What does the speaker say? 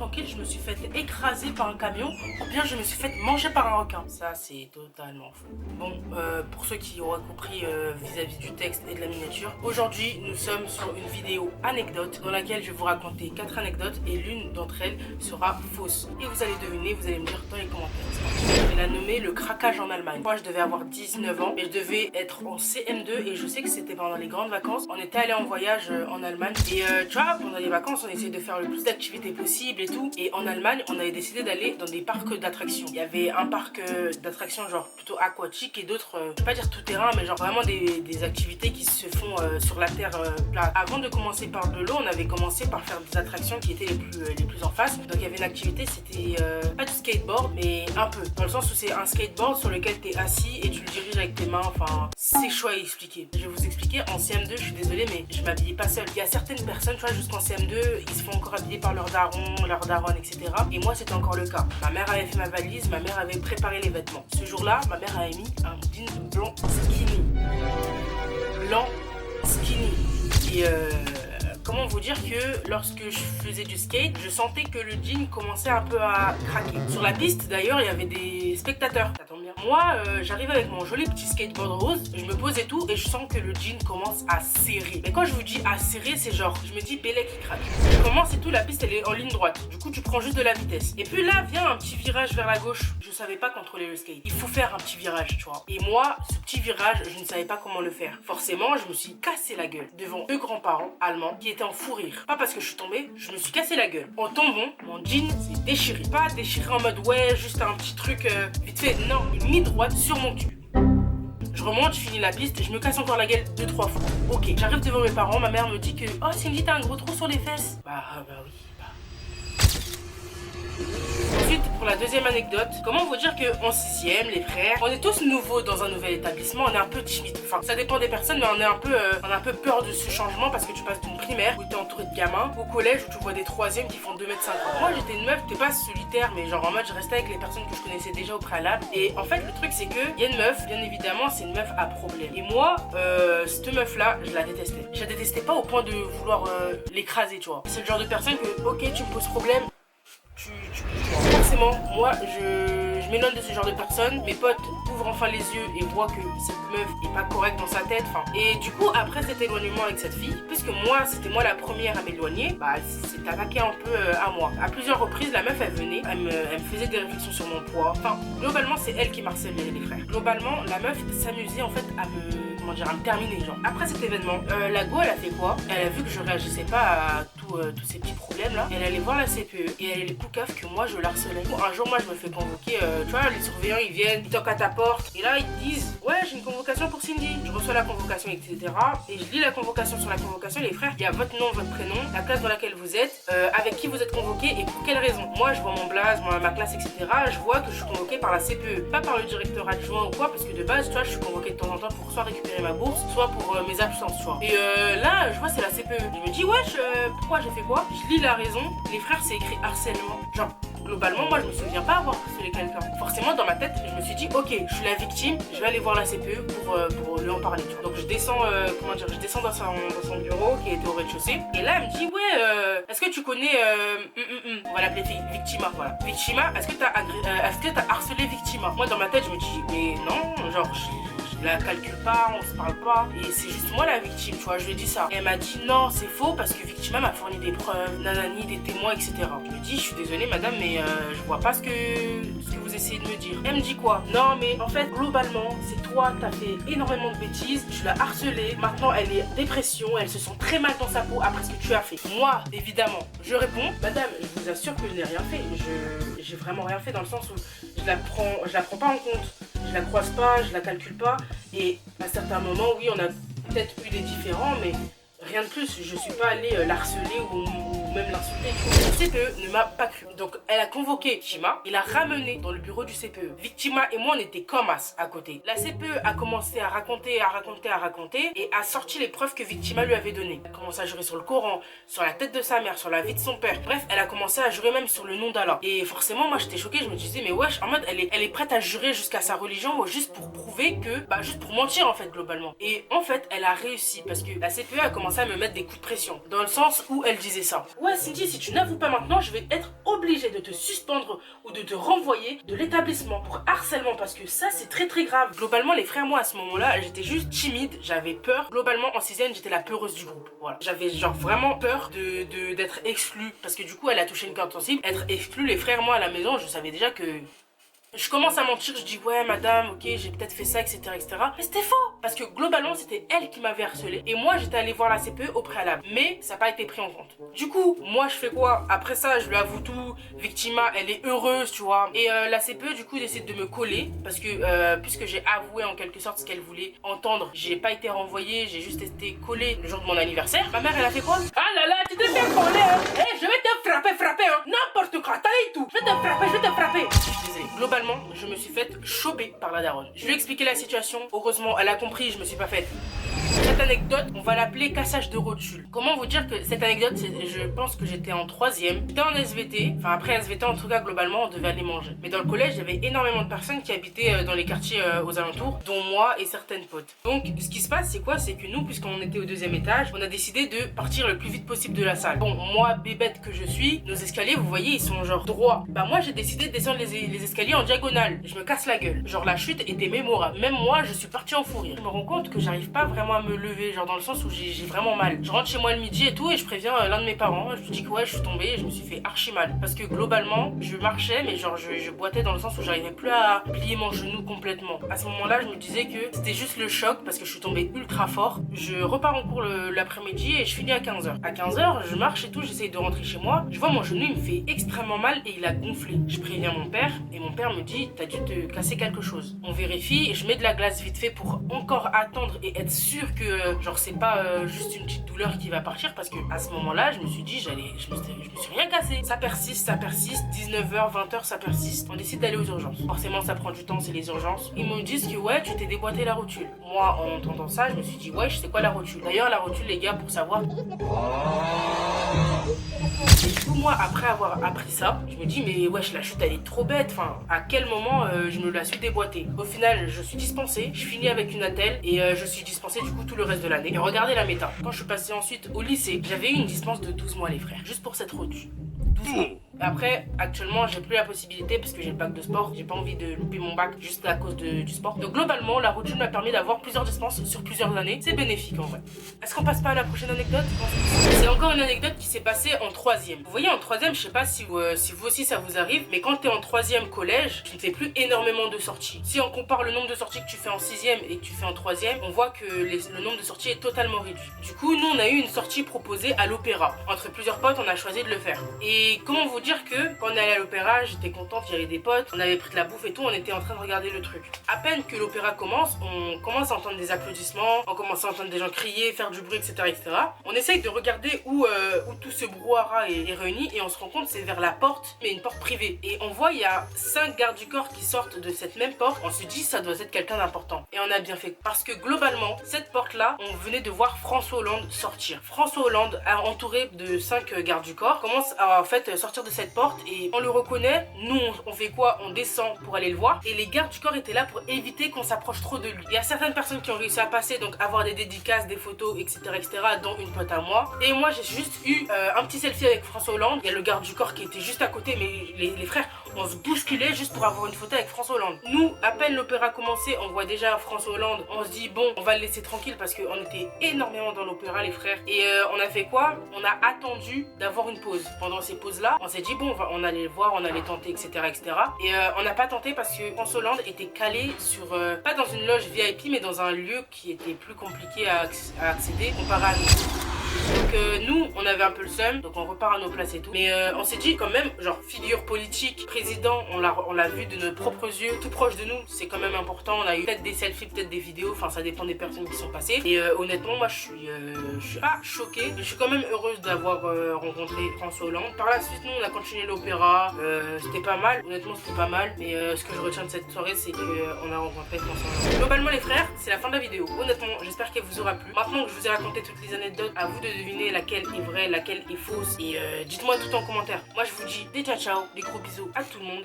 tranquille, je me suis fait écraser par un camion ou bien je me suis fait manger par un requin. Ça, c'est totalement faux. Bon, pour ceux qui auraient compris vis-à-vis du texte et de la miniature, aujourd'hui, nous sommes sur une vidéo anecdote dans laquelle je vais vous raconter 4 anecdotes et l'une d'entre elles sera fausse. Et vous allez deviner, vous allez me dire dans les commentaires. Je vais la nommer le craquage en Allemagne. Moi, je devais avoir 19 ans et je devais être en CM2 et je sais que c'était pendant les grandes vacances. On était allé en voyage en Allemagne et tu vois, pendant les vacances, on essayait de faire le plus d'activités possible et tout. Et en Allemagne, on avait décidé d'aller dans des parcs d'attractions. Il y avait un parc d'attractions genre plutôt aquatique et d'autres, je vais pas dire tout terrain, mais genre vraiment des activités qui se font sur la terre plate. Avant de commencer par de l'eau, on avait commencé par faire des attractions qui étaient les plus en face. Donc il y avait une activité, c'était pas du skateboard, mais un peu. Dans le sens où c'est un skateboard sur lequel tu es assis et tu le diriges avec tes mains. Enfin, c'est chaud à expliquer. Je vais vous expliquer. En CM2, je suis désolée, mais je m'habillais pas seule. Il y a certaines personnes, tu vois, jusqu'en CM2, ils se font encore habiller par leur daron, leur daronne, etc. Et moi, c'était encore le cas. Ma mère avait fait ma valise, ma mère avait préparé les vêtements. Ce jour-là, ma mère avait mis un jean blanc skinny. Blanc skinny. Et comment vous dire que lorsque je faisais du skate, je sentais que le jean commençait un peu à craquer. Sur la piste, d'ailleurs, il y avait des spectateurs. Ça tombe bien. Moi, j'arrive avec mon joli petit skateboard rose, je me pose et tout, et je sens que le jean commence à serrer. Mais quand je vous dis à serrer, c'est genre, je me dis bélec qui craque. Je commence et tout, la piste elle est en ligne droite. Du coup, tu prends juste de la vitesse. Et puis là, vient un petit virage vers la gauche. Je savais pas contrôler le skate. Il faut faire un petit virage, tu vois. Et moi, ce petit virage, je ne savais pas comment le faire. Forcément, je me suis cassé la gueule devant deux grands-parents allemands qui étaient en fou rire. Pas parce que je suis tombée, je me suis cassé la gueule. En tombant, mon jean s'est déchiré. Pas déchiré en mode ouais, juste un petit truc vite fait. Non, il mis droite sur mon cul. Je remonte, je finis la piste et je me casse encore la gueule 2-3 fois. Ok, j'arrive devant mes parents, ma mère me dit que oh Cindy, t'as un gros trou sur les fesses. Bah oui, Ensuite, pour la deuxième anecdote, comment vous dire qu'en 6ème, les frères, on est tous nouveaux dans un nouvel établissement, on est un peu timide. Enfin, ça dépend des personnes, mais on a un peu peur de ce changement parce que tu passes d'une primaire où t'es entouré de gamins au collège où tu vois des 3e qui font 2,50 m. Moi, j'étais une meuf, t'es pas solitaire, mais genre en mode je restais avec les personnes que je connaissais déjà au préalable. Et en fait, le truc, c'est que y a une meuf, bien évidemment, c'est une meuf à problème. Et moi, cette meuf-là, je la détestais. Je la détestais pas au point de vouloir l'écraser, tu vois. C'est le genre de personne que, ok, tu me poses problème. Forcément, moi je m'éloigne de ce genre de personnes. Mes potes ouvrent enfin les yeux et voient que cette meuf est pas correcte dans sa tête. Enfin, et du coup, après cet éloignement avec cette fille, puisque moi c'était moi la première à m'éloigner, bah elle s'est attaquée un peu à moi. À plusieurs reprises, la meuf elle venait, elle me faisait des réflexions sur mon poids. Enfin, globalement, c'est elle qui harcelait les frères. Globalement, la meuf s'amusait en fait à me terminer, genre. Après cet événement, la go elle a fait quoi? Elle a vu que je réagissais pas à tous ces petits problèmes là. Elle allait voir la CPE et elle est poucave que moi je l'harcelais. Un jour, moi je me fais convoquer, tu vois, les surveillants ils viennent, ils toquent à ta porte et là ils te disent ouais, j'ai une convocation pour Cindy. Je reçois la convocation, etc. Et je lis la convocation. Sur la convocation, les frères, il y a votre nom, votre prénom, la classe dans laquelle vous êtes, avec qui vous êtes convoqué et pour quelle raison. Moi je vois mon blaze, ma classe, etc. Je vois que je suis convoquée par la CPE, pas par le directeur adjoint ou quoi, parce que de base, tu vois, je suis convoquée de temps en temps pour soit récupérer ma bourse, soit pour mes absences, tu vois. Et là, je vois c'est la CPE. Je me dis wesh, pourquoi j'ai fait quoi? Je lis la raison. Les frères, c'est écrit harcèlement. Genre, globalement, moi je me souviens pas avoir harcelé quelqu'un. Forcément, dans ma tête, je me suis dit ok, je suis la victime, je vais aller voir la CPE pour lui en parler. Donc je descends, je descends dans son bureau qui était au rez-de-chaussée. Et là, elle me dit ouais, est-ce que tu connais, on va l'appeler Victima, voilà. Victima, est-ce que t'as harcelé Victima? Moi dans ma tête, je me dis mais non, genre je la calcule pas, on se parle pas et c'est juste moi la victime, tu vois. Je lui ai dit ça et elle m'a dit non, c'est faux parce que Victima m'a fourni des preuves, nanani, des témoins, etc. Je lui dis je suis désolée madame, mais je vois pas ce que vous essayez de me dire. Elle me dit quoi? Non mais en fait globalement c'est toi, t'as fait énormément de bêtises, tu l'as harcelée, maintenant elle est en dépression, elle se sent très mal dans sa peau après ce que tu as fait. Moi évidemment je réponds madame, je vous assure que je n'ai rien fait, j'ai vraiment rien fait dans le sens où je la prends pas en compte. Je la croise pas, je la calcule pas. Et à certains moments, oui, on a peut-être eu des différends, mais rien de plus. Je suis pas allée l'harceler ou même l'insulter. Le CPE ne m'a pas cru. Donc, elle a convoqué Victima et l'a ramené dans le bureau du CPE. Victima et moi, on était comme as à côté. La CPE a commencé à raconter et a sorti les preuves que Victima lui avait données. Elle a commencé à jurer sur le Coran, sur la tête de sa mère, sur la vie de son père. Bref, elle a commencé à jurer même sur le nom d'Allah. Et forcément, moi, j'étais choquée. Je me disais, mais wesh, en mode, elle est prête à jurer jusqu'à sa religion juste pour prouver que, juste pour mentir en fait, globalement. Et en fait, elle a réussi parce que la CPE a commencé à me mettre des coups de pression. Dans le sens où elle disait ça. Ouais, Cindy, si tu n'avoues pas maintenant, je vais être obligée de te suspendre ou de te renvoyer de l'établissement pour harcèlement parce que ça, c'est très très grave. Globalement, les frères, moi, à ce moment-là, j'étais juste timide, j'avais peur. Globalement, en 6ème, j'étais la peureuse du groupe. Voilà. J'avais genre vraiment peur d'être exclue parce que du coup, elle a touché une corde sensible. Être exclue, les frères, moi, à la maison, je savais déjà que... Je commence à mentir, je dis ouais madame, ok j'ai peut-être fait ça, etc. Mais c'était faux parce que globalement c'était elle qui m'avait harcelé et moi j'étais allée voir la CPE au préalable. Mais ça n'a pas été pris en compte. Du coup, moi je fais quoi? Après ça, je lui avoue tout, Victima elle est heureuse, tu vois. Et la CPE du coup décide de me coller parce que puisque j'ai avoué en quelque sorte ce qu'elle voulait entendre, j'ai pas été renvoyée, j'ai juste été collée le jour de mon anniversaire. Ma mère elle a fait quoi? Ah là là, tu t'es fait coller hein. Eh, je vais te frapper hein. N'importe quoi, t'as et tout. Je vais te frapper. Je suis désolée. Globalement, je me suis faite choper par la daronne. Je lui ai expliqué la situation. Heureusement, elle a compris, je me suis pas faite. Cette anecdote, on va l'appeler cassage de rotule. Comment vous dire que cette anecdote, je pense que j'étais en 3ème. J'étais en SVT. Enfin, après SVT, en tout cas, globalement, on devait aller manger. Mais dans le collège, il y avait énormément de personnes qui habitaient dans les quartiers aux alentours, dont moi et certaines potes. Donc, ce qui se passe, c'est quoi? C'est que nous, puisqu'on était au 2e étage, on a décidé de partir le plus vite possible de la salle. Bon, moi, bébête que je suis, nos escaliers, vous voyez, ils sont genre droits. Bah, moi, j'ai décidé de descendre les escaliers en diagonale. Je me casse la gueule. Genre, la chute était mémorable. Même moi, je suis partie en fou rire. Je me rends compte que j'arrive pas vraiment à me lever, genre dans le sens où j'ai vraiment mal. Je rentre chez moi le midi et tout et je préviens l'un de mes parents. Je lui dis que ouais, je suis tombée et je me suis fait archi mal. Parce que globalement, je marchais mais genre je boitais dans le sens où j'arrivais plus à plier mon genou complètement. À ce moment-là, je me disais que c'était juste le choc parce que je suis tombée ultra fort. Je repars en cours l'après-midi et je finis à 15h. À 15h, je marche et tout, j'essaye de rentrer chez moi. Je vois mon genou, il me fait extrêmement mal et il a gonflé. Je préviens mon père et mon père me dit t'as dû te casser quelque chose. On vérifie et je mets de la glace vite fait pour encore attendre et être sûr que genre c'est pas juste une petite douleur qui va partir parce que à ce moment-là je me suis dit je me suis rien cassé. Ça persiste, 19h, 20h ça persiste. On décide d'aller aux urgences. Forcément ça prend du temps, c'est les urgences. Ils me disent que ouais tu t'es déboîté la rotule. Moi en entendant ça je me suis dit ouais je sais quoi la rotule. D'ailleurs la rotule les gars pour savoir. Et du coup moi après avoir appris ça je me dis mais wesh la chute elle est trop bête. Enfin à quel moment je me la suis déboîtée. Au final je suis dispensée, je finis avec une attelle et je suis dispensée du coup tout le reste de l'année. Et regardez la méta. Quand je suis passée ensuite au lycée, j'avais eu une dispense de 12 mois les frères. Juste pour cette rotule. 12 mois. Après, actuellement, j'ai plus la possibilité parce que j'ai le bac de sport. J'ai pas envie de louper mon bac juste à cause du sport. Donc globalement, la rotule m'a permis d'avoir plusieurs dispenses sur plusieurs années. C'est bénéfique en vrai. Est-ce qu'on passe pas à la prochaine anecdote? C'est encore une anecdote qui s'est passée en 3ème. Vous voyez, en 3ème, je sais pas si vous aussi ça vous arrive, mais quand t'es en 3ème collège, tu ne fais plus énormément de sorties. Si on compare le nombre de sorties que tu fais en 6ème et que tu fais en 3ème, on voit que le nombre de sorties est totalement réduit. Du coup, nous, on a eu une sortie proposée à l'opéra. Entre plusieurs potes, on a choisi de le faire. Et comment vous dire que quand on est allé à l'opéra, j'étais contente, j'avais des potes, on avait pris de la bouffe et tout, on était en train de regarder le truc. À peine que l'opéra commence, on commence à entendre des applaudissements, on commence à entendre des gens crier, faire du bruit, etc. On essaye de regarder où tout ce brouhaha est réuni et on se rend compte c'est vers la porte, mais une porte privée. Et on voit il y a 5 gardes du corps qui sortent de cette même porte. On se dit ça doit être quelqu'un d'important. Et on a bien fait. Parce que globalement, cette porte-là, on venait de voir François Hollande sortir. François Hollande, entouré de 5 gardes du corps, commence à en fait sortir de cette porte et on le reconnaît. Nous on fait quoi? On descend pour aller le voir et les gardes du corps étaient là pour éviter qu'on s'approche trop de lui. Il y a certaines personnes qui ont réussi à passer, donc avoir des dédicaces, des photos, etc. dont une pote à moi. Et moi j'ai juste eu un petit selfie avec François Hollande. Il y a le garde du corps qui était juste à côté, mais les frères on se bousculait juste pour avoir une photo avec François Hollande. Nous, à peine l'opéra commencé, on voit déjà François Hollande. On se dit bon, on va le laisser tranquille parce qu'on était énormément dans l'opéra les frères. Et on a fait quoi? On a attendu d'avoir une pause. Pendant ces pauses là, on s'est dit bon, on allait le voir, on allait tenter, etc. Et on n'a pas tenté parce que François Hollande était calé sur, pas dans une loge VIP, mais dans un lieu qui était plus compliqué à accéder comparé à nous. Donc nous, on avait un peu le seum, donc on repart à nos places et tout. Mais on s'est dit quand même, genre figure politique, président, on l'a vu de nos propres yeux, tout proche de nous, c'est quand même important. On a eu peut-être des selfies, peut-être des vidéos, enfin ça dépend des personnes qui sont passées. Et honnêtement, moi je suis pas choquée, mais je suis quand même heureuse d'avoir rencontré François Hollande. Par la suite, nous on a continué l'opéra, c'était pas mal, honnêtement c'était pas mal. Mais ce que je retiens de cette soirée, c'est qu'on a rencontré François Hollande. Globalement les frères, c'est la fin de la vidéo. Honnêtement, j'espère qu'elle vous aura plu. Maintenant que je vous ai raconté toutes les anecdotes, à vous de deviner laquelle est vraie, laquelle est fausse. Et dites-moi tout en commentaire. Moi je vous dis des ciao ciao, des gros bisous à tout le monde.